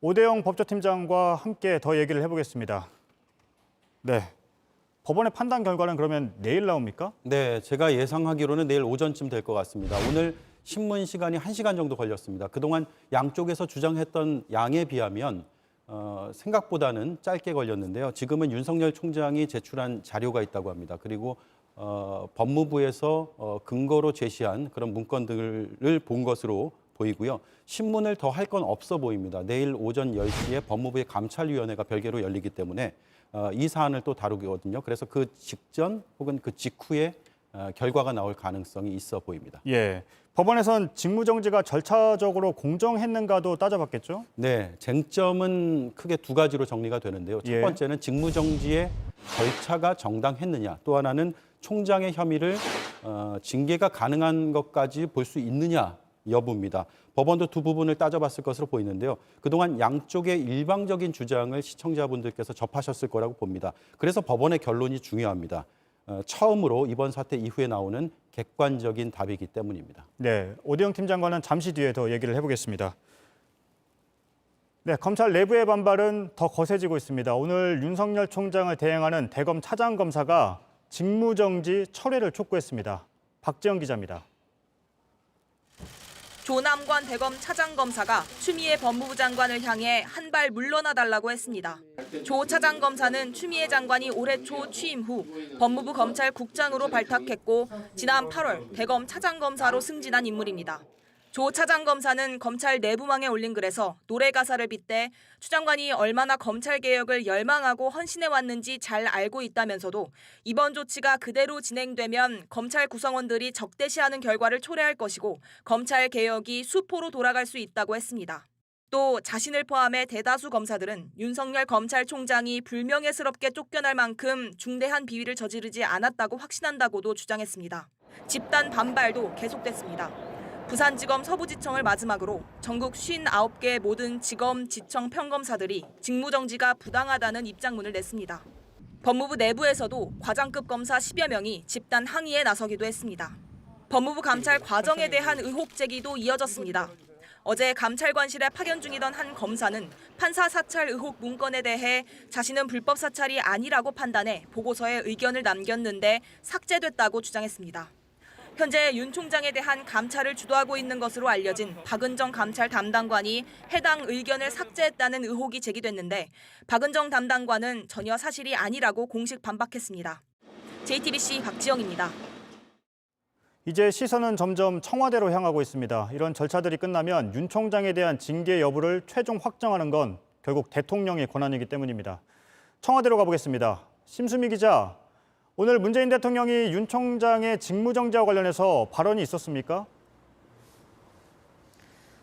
오대영 법조팀장과 함께 더 얘기를 해보겠습니다. 네, 법원의 판단 결과는 그러면 내일 나옵니까? 네, 제가 예상하기로는 내일 오전쯤 될 것 같습니다. 오늘 신문 시간이 1시간 정도 걸렸습니다. 그동안 양쪽에서 주장했던 양에 비하면 생각보다는 짧게 걸렸는데요. 지금은 윤석열 총장이 제출한 자료가 있다고 합니다. 그리고 법무부에서 근거로 제시한 그런 문건들을 본 것으로 보이고요. 신문을 더 할 건 없어 보입니다. 내일 오전 10시에 법무부의 감찰위원회가 별개로 열리기 때문에 이 사안을 또 다루거든요. 그래서 그 직전 혹은 그 직후에 결과가 나올 가능성이 있어 보입니다. 예, 법원에선 직무정지가 절차적으로 공정했는가도 따져봤겠죠? 네, 쟁점은 크게 두 가지로 정리가 되는데요. 첫 예. 번째는 직무정지의 절차가 정당했느냐, 또 하나는 총장의 혐의를 징계가 가능한 것까지 볼 수 있느냐 여부입니다. 법원도 두 부분을 따져봤을 것으로 보이는데요. 그동안 양쪽의 일방적인 주장을 시청자분들께서 접하셨을 거라고 봅니다. 그래서 법원의 결론이 중요합니다. 처음으로 이번 사태 이후에 나오는 객관적인 답이기 때문입니다. 네, 오대영 팀장과는 잠시 뒤에 더 얘기를 해보겠습니다. 네, 검찰 내부의 반발은 더 거세지고 있습니다. 오늘 윤석열 총장을 대행하는 대검 차장검사가 직무정지 철회를 촉구했습니다. 박지영 기자입니다. 조남관 대검 차장검사가 추미애 법무부 장관을 향해 한 발 물러나 달라고 했습니다. 조 차장검사는 추미애 장관이 올해 초 취임 후 법무부 검찰국장으로 발탁했고 지난 8월 대검 차장검사로 승진한 인물입니다. 조 차장검사는 검찰 내부망에 올린 글에서 노래 가사를 빗대 추 장관이 얼마나 검찰개혁을 열망하고 헌신해왔는지 잘 알고 있다면서도 이번 조치가 그대로 진행되면 검찰 구성원들이 적대시하는 결과를 초래할 것이고 검찰개혁이 수포로 돌아갈 수 있다고 했습니다. 또 자신을 포함해 대다수 검사들은 윤석열 검찰총장이 불명예스럽게 쫓겨날 만큼 중대한 비위를 저지르지 않았다고 확신한다고도 주장했습니다. 집단 반발도 계속됐습니다. 부산지검 서부지청을 마지막으로 전국 59개 모든 지검, 지청 평검사들이 직무정지가 부당하다는 입장문을 냈습니다. 법무부 내부에서도 과장급 검사 10여 명이 집단 항의에 나서기도 했습니다. 법무부 감찰 과정에 대한 의혹 제기도 이어졌습니다. 어제 감찰관실에 파견 중이던 한 검사는 판사 사찰 의혹 문건에 대해 자신은 불법 사찰이 아니라고 판단해 보고서에 의견을 남겼는데 삭제됐다고 주장했습니다. 현재 윤 총장에 대한 감찰을 주도하고 있는 것으로 알려진 박은정 감찰 담당관이 해당 의견을 삭제했다는 의혹이 제기됐는데 박은정 담당관은 전혀 사실이 아니라고 공식 반박했습니다. JTBC 박지영입니다. 이제 시선은 점점 청와대로 향하고 있습니다. 이런 절차들이 끝나면 윤 총장에 대한 징계 여부를 최종 확정하는 건 결국 대통령의 권한이기 때문입니다. 청와대로 가보겠습니다. 심수미 기자, 오늘 문재인 대통령이 윤 총장의 직무정지와 관련해서 발언이 있었습니까?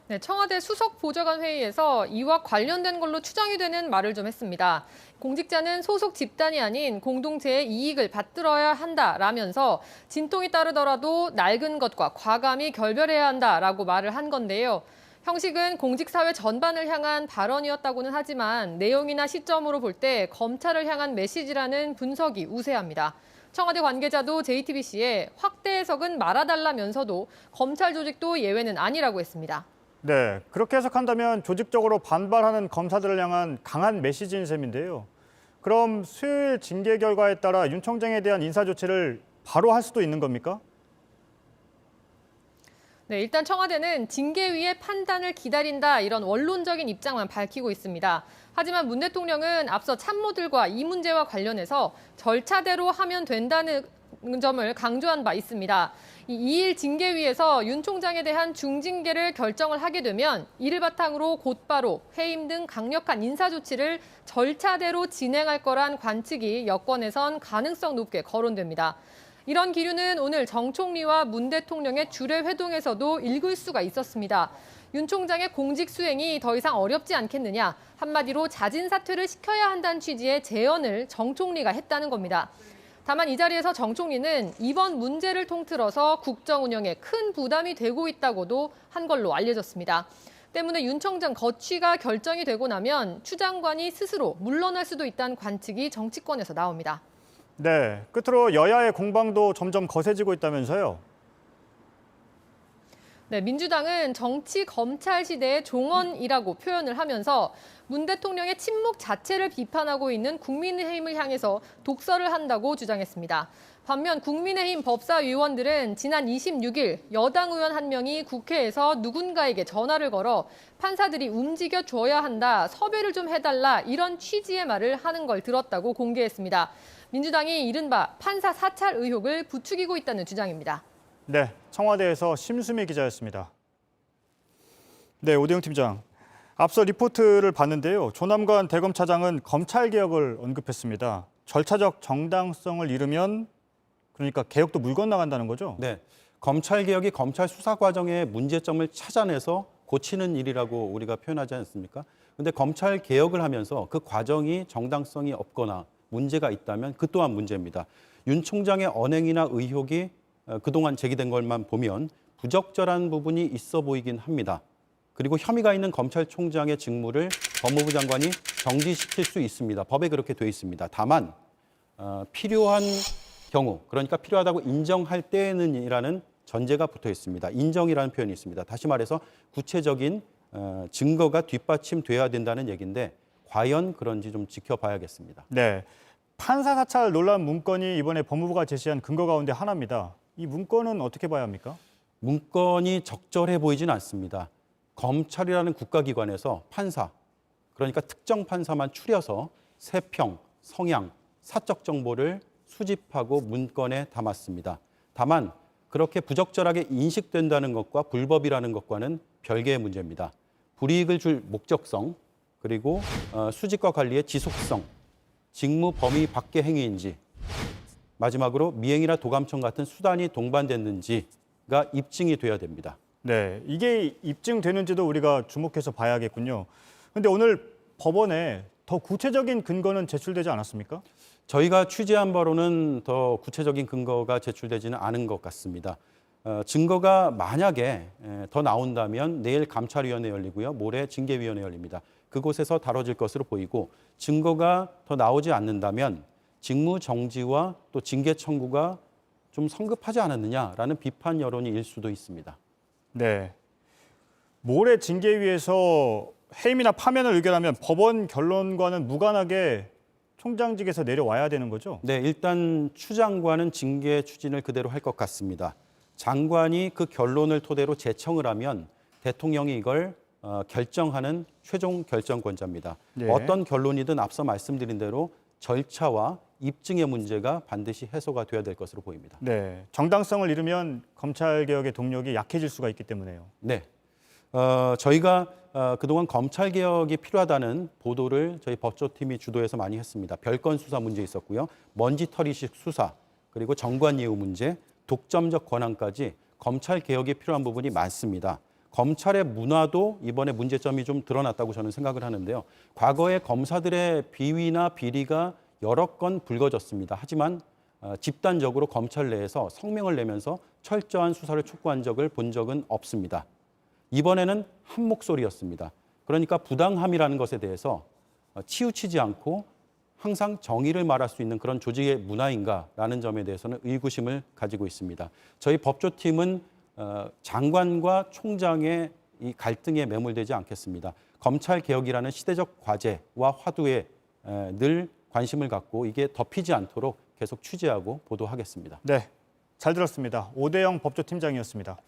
네, 청와대 수석 보좌관 회의에서 이와 관련된 걸로 추정이 되는 말을 좀 했습니다. 공직자는 소속 집단이 아닌 공동체의 이익을 받들어야 한다라면서 진통이 따르더라도 낡은 것과 과감히 결별해야 한다라고 말을 한 건데요. 형식은 공직사회 전반을 향한 발언이었다고는 하지만 내용이나 시점으로 볼 때 검찰을 향한 메시지라는 분석이 우세합니다. 청와대 관계자도 JTBC에 확대 해석은 말아달라면서도 검찰 조직도 예외는 아니라고 했습니다. 네, 그렇게 해석한다면 조직적으로 반발하는 검사들을 향한 강한 메시지인 셈인데요. 그럼 수요일 징계 결과에 따라 윤 총장에 대한 인사 조치를 바로 할 수도 있는 겁니까? 네, 일단 청와대는 징계위의 판단을 기다린다 이런 원론적인 입장만 밝히고 있습니다. 하지만 문 대통령은 앞서 참모들과 이 문제와 관련해서 절차대로 하면 된다는 점을 강조한 바 있습니다. 이 2일 징계위에서 윤 총장에 대한 중징계를 결정을 하게 되면 이를 바탕으로 곧바로 해임 등 강력한 인사 조치를 절차대로 진행할 거란 관측이 여권에선 가능성 높게 거론됩니다. 이런 기류는 오늘 정 총리와 문 대통령의 주례 회동에서도 읽을 수가 있었습니다. 윤 총장의 공직 수행이 더 이상 어렵지 않겠느냐, 한마디로 자진 사퇴를 시켜야 한다는 취지의 제언을 정 총리가 했다는 겁니다. 다만 이 자리에서 정 총리는 이번 문제를 통틀어서 국정 운영에 큰 부담이 되고 있다고도 한 걸로 알려졌습니다. 때문에 윤 총장 거취가 결정이 되고 나면 추 장관이 스스로 물러날 수도 있다는 관측이 정치권에서 나옵니다. 네, 끝으로 여야의 공방도 점점 거세지고 있다면서요? 네, 민주당은 정치 검찰 시대의 종언이라고 표현을 하면서 문 대통령의 침묵 자체를 비판하고 있는 국민의힘을 향해서 독설을 한다고 주장했습니다. 반면 국민의힘 법사위원들은 지난 26일 여당 의원 한 명이 국회에서 누군가에게 전화를 걸어 판사들이 움직여줘야 한다, 섭외를 좀 해달라 이런 취지의 말을 하는 걸 들었다고 공개했습니다. 민주당이 이른바 판사 사찰 의혹을 부추기고 있다는 주장입니다. 네, 청와대에서 심수미 기자였습니다. 네, 오대영 팀장. 앞서 리포트를 봤는데요. 조남관 대검차장은 검찰개혁을 언급했습니다. 절차적 정당성을 잃으면 그러니까 개혁도 물 건너간다는 거죠? 네, 검찰개혁이 검찰 수사 과정의 문제점을 찾아내서 고치는 일이라고 우리가 표현하지 않습니까? 그런데 검찰개혁을 하면서 그 과정이 정당성이 없거나 문제가 있다면 그 또한 문제입니다. 윤 총장의 언행이나 의혹이 그동안 제기된 것만 보면 부적절한 부분이 있어 보이긴 합니다. 그리고 혐의가 있는 검찰총장의 직무를 법무부 장관이 정지시킬 수 있습니다. 법에 그렇게 돼 있습니다. 다만 필요한 경우, 그러니까 필요하다고 인정할 때에는이라는 전제가 붙어 있습니다. 인정이라는 표현이 있습니다. 다시 말해서 구체적인 증거가 뒷받침돼야 된다는 얘기인데 과연 그런지 좀 지켜봐야겠습니다. 네, 판사 사찰 논란 문건이 이번에 법무부가 제시한 근거 가운데 하나입니다. 이 문건은 어떻게 봐야 합니까? 문건이 적절해 보이진 않습니다. 검찰이라는 국가기관에서 판사, 그러니까 특정 판사만 추려서 세평, 성향, 사적 정보를 수집하고 문건에 담았습니다. 다만 그렇게 부적절하게 인식된다는 것과 불법이라는 것과는 별개의 문제입니다. 불이익을 줄 목적성, 그리고 수집과 관리의 지속성, 직무 범위 밖의 행위인지, 마지막으로 미행이나 도감청 같은 수단이 동반됐는지가 입증이 돼야 됩니다. 네, 이게 입증되는지도 우리가 주목해서 봐야겠군요. 그런데 오늘 법원에 더 구체적인 근거는 제출되지 않았습니까? 저희가 취재한 바로는 더 구체적인 근거가 제출되지는 않은 것 같습니다. 증거가 만약에 더 나온다면 내일 감찰위원회 열리고요. 모레 징계위원회 열립니다. 그곳에서 다뤄질 것으로 보이고 증거가 더 나오지 않는다면 직무 정지와 또 징계 청구가 좀 성급하지 않았느냐라는 비판 여론이 일 수도 있습니다. 네, 모레 징계위에서 해임이나 파면을 의결하면 법원 결론과는 무관하게 총장직에서 내려와야 되는 거죠? 네, 일단 추 장관은 징계 추진을 그대로 할 것 같습니다. 장관이 그 결론을 토대로 제청을 하면 대통령이 이걸 결정하는 최종 결정권자입니다. 네. 어떤 결론이든 앞서 말씀드린 대로 절차와 입증의 문제가 반드시 해소가 돼야 될 것으로 보입니다. 네, 정당성을 잃으면 검찰개혁의 동력이 약해질 수가 있기 때문에요. 네, 저희가 그동안 검찰개혁이 필요하다는 보도를 저희 법조팀이 주도해서 많이 했습니다. 별건 수사 문제 있었고요. 먼지털이식 수사, 그리고 정관예우 문제, 독점적 권한까지 검찰개혁이 필요한 부분이 많습니다. 검찰의 문화도 이번에 문제점이 좀 드러났다고 저는 생각을 하는데요. 과거에 검사들의 비위나 비리가 여러 건 불거졌습니다. 하지만 집단적으로 검찰 내에서 성명을 내면서 철저한 수사를 촉구한 적을 본 적은 없습니다. 이번에는 한 목소리였습니다. 그러니까 부당함이라는 것에 대해서 치우치지 않고 항상 정의를 말할 수 있는 그런 조직의 문화인가라는 점에 대해서는 의구심을 가지고 있습니다. 저희 법조팀은 장관과 총장의 이 갈등에 매몰되지 않겠습니다. 검찰 개혁이라는 시대적 과제와 화두에 늘 관심을 갖고 이게 덮이지 않도록 계속 취재하고 보도하겠습니다. 네, 잘 들었습니다. 오대영 법조팀장이었습니다.